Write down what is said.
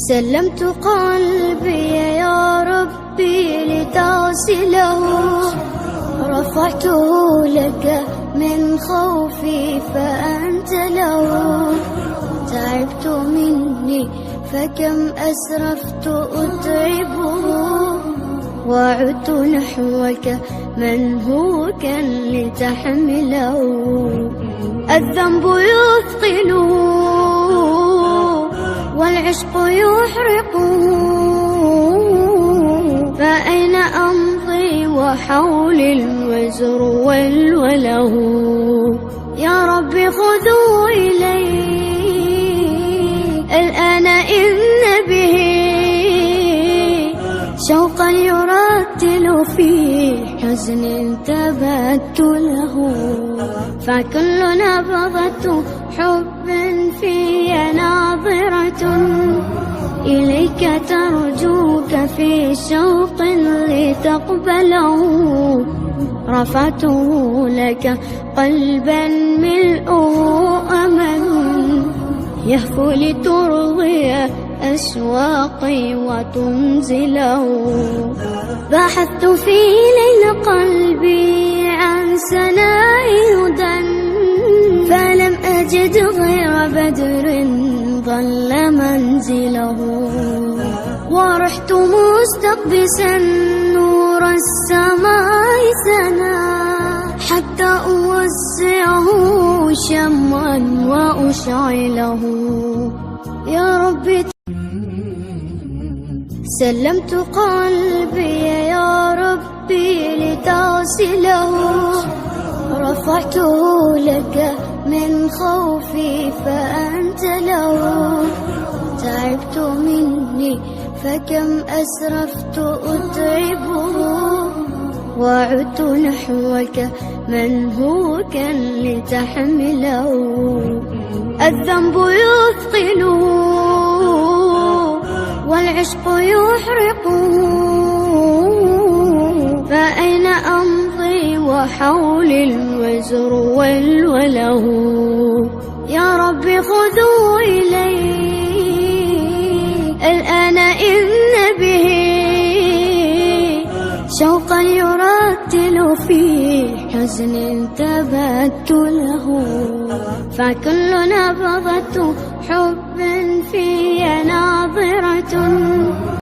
سلمت قلبي يا ربي لتصله، رفعته لك من خوفي فأنت له. تعبت مني فكم أسرفت أتعبه، وعدت نحوك منهوكا لتحمله. الذنب يثقله والعشق يحرقه، فأين أمضي وحولي الوزر والوله. يا رب خذوا إلي الآن إن به شوقا يرتل في حزن تبت له. فكل نبضة حب في ناظرة إليك ترجوك في شوق لتقبله. رفعته لك قلبا ملؤه أمل يهفو لترضي أشواقي وتنزله. بحثت في ليل قلبي عن سناء هدى، فلم أجد غير بدر ظل منزله. ورحت مستقبسا نور السماء سنا، حتى أوسعه شمعا وأشعله. يا ربي سلمت قلبي يا ربي لتصله، رفعته لك من خوفي فأنت له. تعبت مني فكم أسرفت أتعبه، وعدت نحوك منهوكا لتحمله. الذنب يثقله والعشق يحرقه، فأين أمضي وحولي الوزر والوله. يا رب خذوا إلي الآن إن به شوقا يرتل في حزن تبت له. فكل نبضة حب في ناظرة